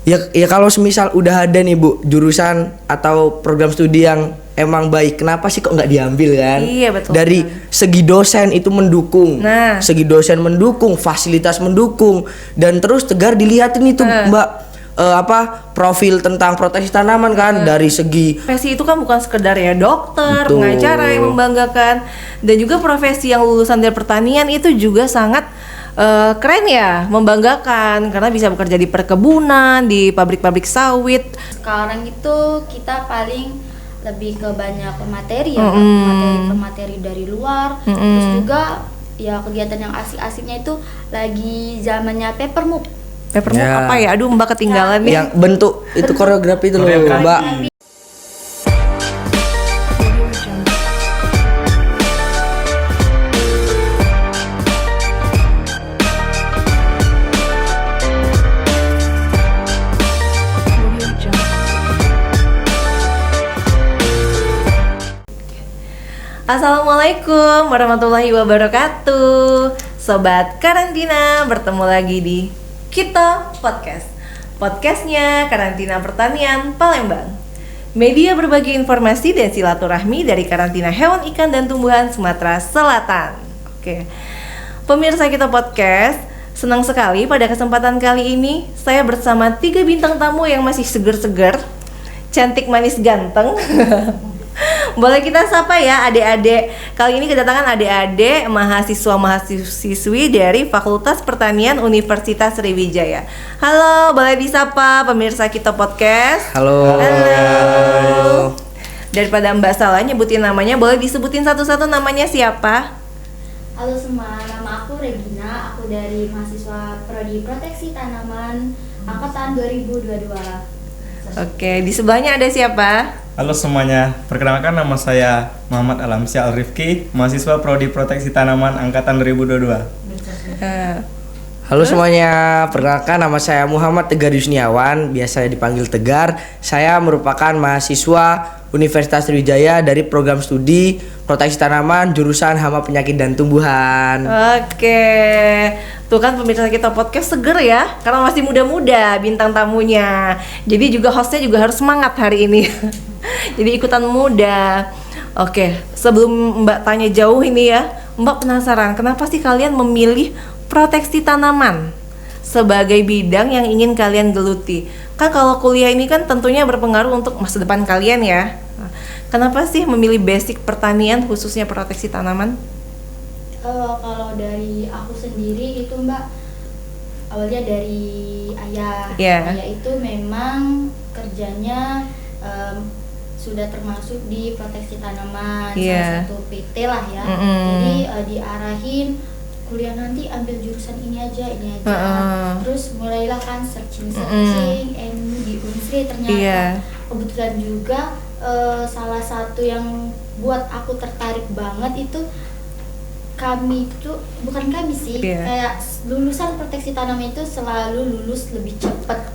Ya kalau semisal udah ada nih Bu jurusan atau program studi yang emang baik, kenapa sih kok nggak diambil kan? Iya, betul. Dari segi dosen itu mendukung, Nah. segi dosen mendukung, fasilitas mendukung, dan terus Tegar dilihatin itu Mbak profil tentang proteksi tanaman kan dari segi Profesi itu kan bukan sekedar ya dokter, Betul. pengacara yang membanggakan, dan juga profesi yang lulusan dari pertanian itu juga sangat keren ya, membanggakan karena bisa bekerja di perkebunan, di pabrik-pabrik sawit. Sekarang itu kita paling lebih ke banyak materi ya, materi dari luar. Terus juga ya kegiatan yang asik-asiknya itu lagi zamannya papermove. Papermove Ya. apa ya? Aduh, Mbak ketinggalan nih. yang bentuk itu koreografi itu loh Mbak. Assalamualaikum warahmatullahi wabarakatuh. Sobat Karantina, bertemu lagi di Kita Podcast. Podcastnya Karantina Pertanian Palembang. Media berbagi informasi dan silaturahmi dari karantina hewan, ikan, dan tumbuhan Sumatera Selatan. Oke, pemirsa Kita Podcast, senang sekali pada kesempatan kali ini saya bersama 3 bintang tamu yang masih seger-seger, cantik, manis, ganteng. Boleh kita sapa ya adik-adik. Kali ini kedatangan adik-adik mahasiswa-mahasiswi dari Fakultas Pertanian Universitas Sriwijaya. Halo, boleh disapa pemirsa Kita Podcast. Halo. Halo. Daripada Mbak salah nyebutin namanya, boleh disebutin satu-satu namanya siapa? Halo semua, nama aku Regina. Aku dari mahasiswa Prodi Proteksi Tanaman angkatan 2022. Oke, di sebelahnya ada siapa? Halo semuanya, perkenalkan nama saya Muhammad Alamsyah Al-Rifki, mahasiswa Prodi Proteksi Tanaman angkatan 2022. Eh, Halo semuanya, perkenalkan nama saya Muhammad Tegar Yusniawan, biasa dipanggil Tegar. Saya merupakan mahasiswa Universitas Sriwijaya dari program studi Proteksi Tanaman jurusan Hama Penyakit dan Tumbuhan. Oke, tuh kan pemirsa Kita Podcast seger ya, karena masih muda-muda bintang tamunya. Jadi juga hostnya juga harus semangat hari ini. Jadi ikutan muda. Oke, sebelum Mbak tanya jauh ini ya, Mbak penasaran kenapa sih kalian memilih proteksi tanaman sebagai bidang yang ingin kalian geluti? Kan kalau kuliah ini kan tentunya berpengaruh untuk masa depan kalian ya. Nah, kenapa sih memilih basic pertanian khususnya proteksi tanaman? Kalau dari aku sendiri itu Mbak, awalnya dari ayah. Yeah. Ayah itu memang kerjanya sudah termasuk di proteksi tanaman, Yeah. salah satu PT lah ya. Jadi diarahin kuliah nanti ambil jurusan ini aja. Terus mulailah kan searching di Unsri ternyata. Yeah. Kebetulan juga salah satu yang buat aku tertarik banget itu kami itu bukan kami sih, kayak lulusan proteksi tanaman itu selalu lulus lebih cepat.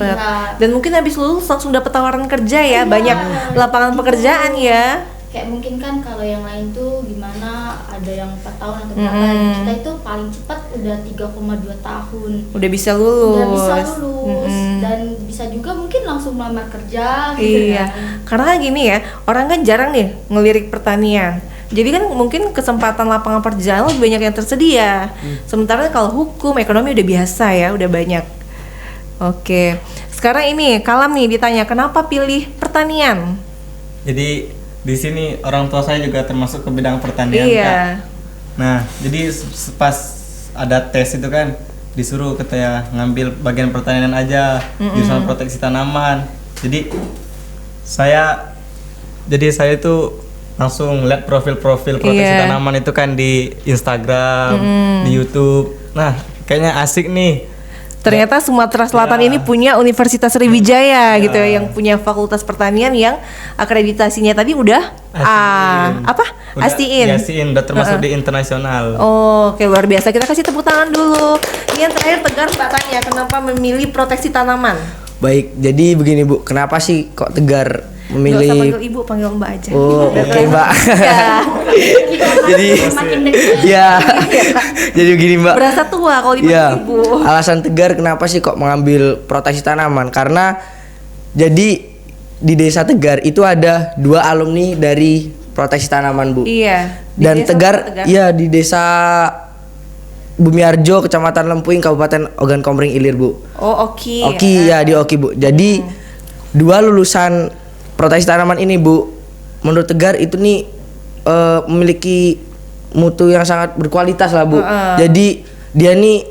Ya. Dan mungkin habis lulus langsung dapat tawaran kerja ya, banyak lapangan pekerjaan ya. Kayak mungkin kan kalau yang lain tuh gimana, ada yang 4 tahun atau berapa, kita itu paling cepat udah 3,2 tahun Udah bisa lulus. dan bisa juga mungkin langsung melamar kerja gitu. Iya, karena gini ya, orang kan jarang nih ngelirik pertanian. Jadi kan mungkin kesempatan lapangan pekerjaan lebih banyak yang tersedia. Sementara kalau hukum, ekonomi udah biasa ya, udah banyak. Oke, sekarang ini Kalam nih ditanya kenapa pilih pertanian? Jadi di sini orang tua saya juga termasuk ke bidang pertanian, Iya. Kak. Nah, jadi pas ada tes itu kan disuruh katanya ngambil bagian pertanian aja, jurusan proteksi tanaman. Jadi saya itu langsung lihat profil-profil proteksi tanaman itu kan di Instagram, di YouTube. Nah, kayaknya asik nih. Ternyata Sumatera Selatan ini punya Universitas Sriwijaya gitu ya, yang punya Fakultas Pertanian yang akreditasinya tadi udah ASIIN, udah termasuk di internasional. Oh, oke, luar biasa. Kita kasih tepuk tangan dulu. Ini yang terakhir Tegar Mbak tanya, kenapa memilih proteksi tanaman? Baik, jadi begini Bu, kenapa sih kok Tegar Nggak usah memilih? panggil ibu, panggil mbak aja. Oh, oke Mbak. Ya, Jadi, Makin dekat. ya, jadi begini Mbak. berasa tua kalau dipanggil Iya, ibu. alasan Tegar kenapa sih kok mengambil proteksi tanaman? Karena jadi di desa Tegar itu ada 2 alumni dari proteksi tanaman Bu. Iya. Di Dan desa Tegar, mana, iya di desa Bumiarjo, Kecamatan Lempuing, Kabupaten Ogan Komering Ilir Bu. Oh, Oki. Oki ya di Oki Bu. Jadi 2 lulusan proteksi tanaman ini Bu, menurut Tegar itu nih memiliki mutu yang sangat berkualitas lah Bu. Jadi dia nih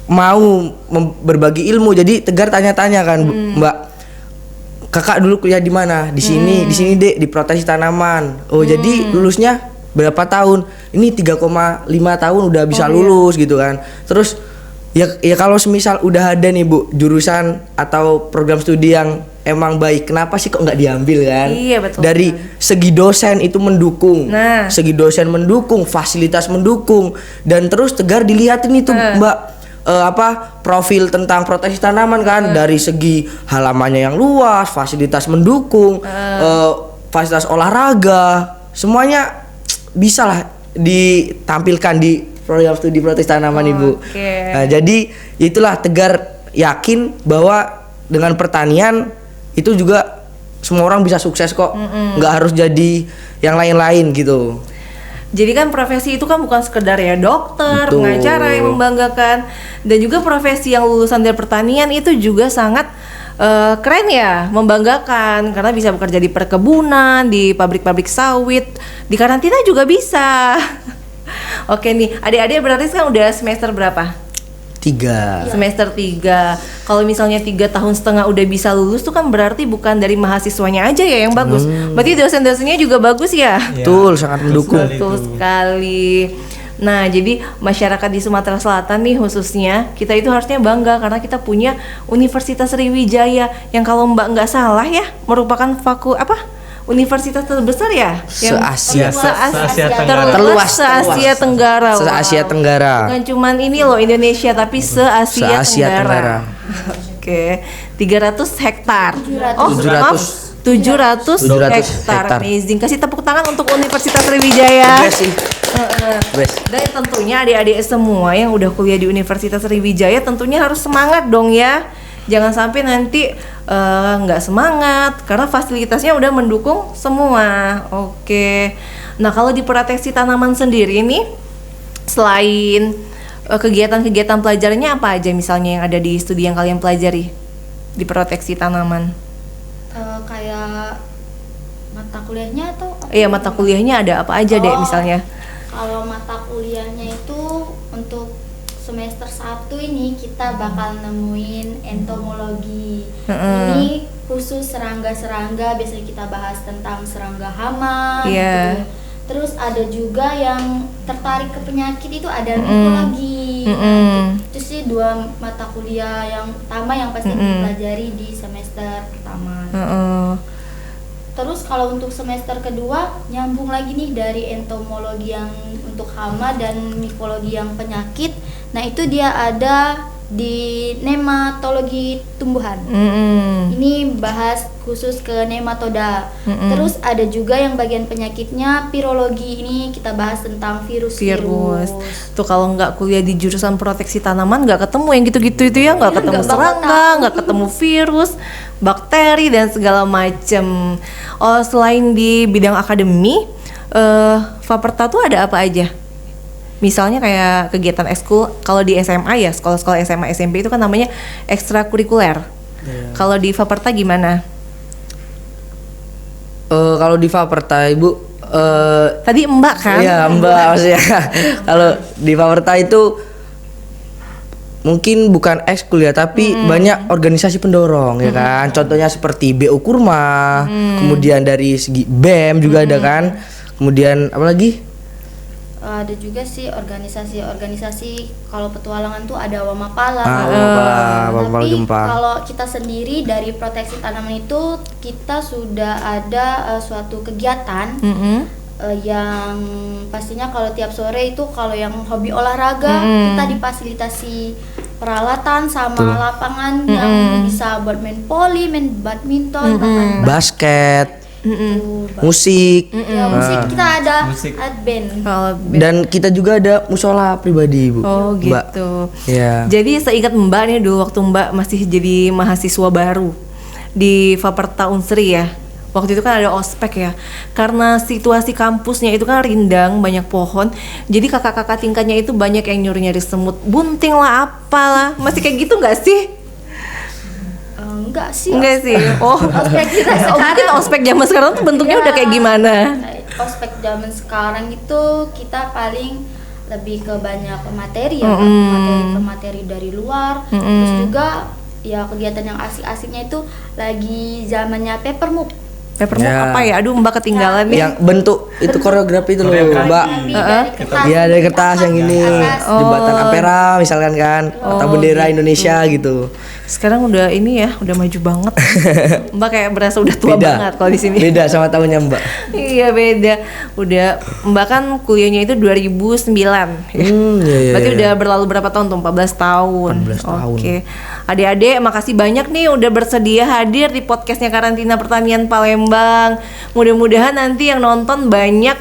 mau berbagi ilmu. Jadi Tegar tanya-tanya kan Mbak, kakak dulu kuliah di mana? Di sini Dek, di proteksi tanaman. Oh jadi lulusnya berapa tahun? Ini 3,5 tahun udah bisa lulus gitu kan. Terus ya kalau semisal udah ada nih Bu jurusan atau program studi yang emang baik, kenapa sih kok nggak diambil kan? Iya, betul Dari segi dosen itu mendukung, Nah. segi dosen mendukung, fasilitas mendukung, dan terus Tegar dilihatin itu Mbak profil tentang proteksi tanaman kan, dari segi halamannya yang luas, fasilitas mendukung, fasilitas olahraga, semuanya bisa lah ditampilkan di program studi proteksi tanaman Ibu. Oke. Nah, jadi itulah Tegar yakin bahwa dengan pertanian itu juga semua orang bisa sukses kok, nggak harus jadi yang lain-lain gitu. Jadi kan profesi itu kan bukan sekedar ya dokter, Betul. pengacara yang membanggakan, dan juga profesi yang lulusan dari pertanian itu juga sangat keren ya, membanggakan karena bisa bekerja di perkebunan, di pabrik-pabrik sawit, di karantina juga bisa. Oke nih, adik-adik berarti sekarang udah semester berapa? 3. Semester 3. Kalau misalnya 3,5 tahun udah bisa lulus tuh kan berarti bukan dari mahasiswanya aja ya yang bagus. Berarti dosen-dosennya juga bagus ya? Betul, sangat mendukung. Betul sekali. Nah, jadi masyarakat di Sumatera Selatan nih khususnya, kita itu harusnya bangga karena kita punya Universitas Sriwijaya yang kalau Mbak nggak salah ya merupakan universitas terbesar ya? Se-Asia. Se-Asia Tenggara. Tenggara. Terluas, Se-Asia Tenggara. Wow. Se-Asia Tenggara. Bukan cuman ini loh Indonesia tapi se-Asia Se-Asia Tenggara. Oke, 300 hektar. 700. Oh, 700. maaf, 700 hektar. hektar. Amazing. Kasih tepuk tangan untuk Universitas Sriwijaya. Best sih. Best. Dan tentunya adik-adik semua yang udah kuliah di Universitas Sriwijaya tentunya harus semangat dong ya. Jangan sampai nanti nggak semangat karena fasilitasnya udah mendukung semua. Oke. Nah, kalau di proteksi tanaman sendiri nih, selain kegiatan-kegiatan pelajarannya apa aja misalnya yang ada di studi yang kalian pelajari di proteksi tanaman? Kayak mata kuliahnya atau apa? Iya, mata kuliahnya ada apa aja deh Oh, misalnya? Kalau mata kuliahnya itu untuk semester 1 ini kita bakal nemuin entomologi. Ini khusus serangga-serangga, biasanya kita bahas tentang serangga hama Iya. gitu. Terus ada juga yang tertarik ke penyakit itu ada mikologi. Itu sih 2 mata kuliah yang utama yang pasti dipelajari di semester pertama. Terus kalau untuk semester kedua nyambung lagi nih dari entomologi yang untuk hama dan mikologi yang penyakit. Nah itu dia ada di nematologi tumbuhan. Ini bahas khusus ke nematoda. Terus ada juga yang bagian penyakitnya virologi. Ini kita bahas tentang virus. Tuh kalau nggak kuliah di jurusan proteksi tanaman nggak ketemu yang gitu-gitu itu ya, nggak ketemu nggak bakal serangga, tahu. nggak ketemu virus, bakteri dan segala macem. Oh, selain di bidang akademi, Faperta tuh ada apa aja? Misalnya kayak kegiatan ekskul, kalau di SMA ya, sekolah-sekolah SMA SMP itu kan namanya ekstrakurikuler. Kalau di Faperta gimana? Kalau di Faperta Ibu, Tadi Mbak kan? iya Mbak maksudnya. Kalau di Faperta itu mungkin bukan ekskul ya, tapi banyak organisasi pendorong ya kan. Contohnya seperti BO Kurma, kemudian dari segi BEM juga ada kan. Kemudian apa lagi? Ada juga sih organisasi kalau petualangan tuh ada Wamapala. Wamapala Tapi Gempa. kalau kita sendiri dari proteksi tanaman itu kita sudah ada suatu kegiatan yang pastinya kalau tiap sore itu kalau yang hobi olahraga kita difasilitasi peralatan sama Betul. lapangan yang bisa buat main voli, main badminton, lapangan Basket, itu. musik. Ya, musik kita ada Musik. art band. Kalau Dan kita juga ada musola pribadi, Bu. Oh Mbak. gitu. Iya. Jadi seingat Mbak nih dulu waktu Mbak masih jadi mahasiswa baru di Faperta Unsri ya. Waktu itu kan ada ospek ya. Karena situasi kampusnya itu kan rindang, banyak pohon. Jadi kakak-kakak tingkatnya itu banyak yang nyuri-nyuri semut, bunting lah, apalah. Masih kayak gitu nggak sih? Enggak sih. Enggak sih. Oh, Ospek kita oh, mungkin sekarang. ospek zaman sekarang tuh bentuknya Ya, udah kayak gimana? Ospek zaman sekarang itu kita paling lebih ke banyak materi ya, materi dari luar. Terus juga ya kegiatan yang asik-asiknya itu lagi zamannya papermove. Papermove Ya. apa ya? Aduh, Mbak ketinggalan nih. Yang bentuk itu koreografi itu loh, Koreografi. Mbak. Dari kertas. Iya, dari kertas yang ini. Kertas. Jembatan Ampera misalkan kan, atau bendera Indonesia gitu. Sekarang udah ini ya, udah maju banget. Mbak kayak berasa udah tua banget kalau di sini. Beda sama tahunnya, Mbak. Iya beda. Udah Mbak kan kuliahnya itu 2009 ya. Iya. Berarti udah berlalu berapa tahun tuh? 14 tahun. 14 tahun. Oke. Adik-adik makasih banyak nih udah bersedia hadir di podcastnya Karantina Pertanian Palembang. Mudah-mudahan nanti yang nonton banyak.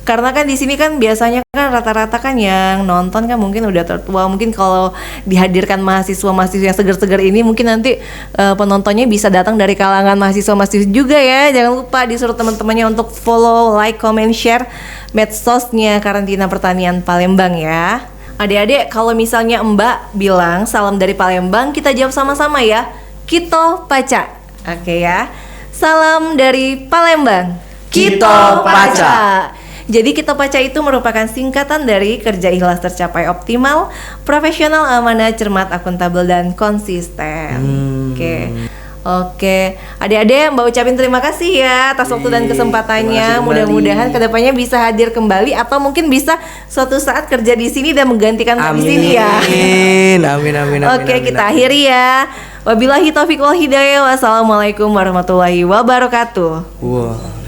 Karena kan di sini kan biasanya kan rata-rata kan yang nonton kan mungkin udah tertua. Mungkin kalau dihadirkan mahasiswa-mahasiswa yang seger-seger ini mungkin nanti penontonnya bisa datang dari kalangan mahasiswa-mahasiswa juga ya. Jangan lupa disuruh teman-temannya untuk follow, like, comment, share medsosnya Karantina Pertanian Palembang ya. Adik-adik kalau misalnya Mbak bilang salam dari Palembang, kita jawab sama-sama ya. Kito Paca. Oke ya. Salam dari Palembang. Kito Paca. Jadi Kito Paca itu merupakan singkatan dari kerja ikhlas tercapai optimal, profesional, amanah, cermat, akuntabel, dan konsisten. Oke, adik-adik Mbak ucapin terima kasih ya atas waktu dan kesempatannya. terima kasih Mudah-mudahan kembali. kedepannya bisa hadir kembali atau mungkin bisa suatu saat kerja di sini dan menggantikan Mbak di sini ya. Amin. Oke, kita akhiri ya. Wabillahi taufiq wal hidayah. Wassalamualaikum warahmatullahi wabarakatuh. Wah.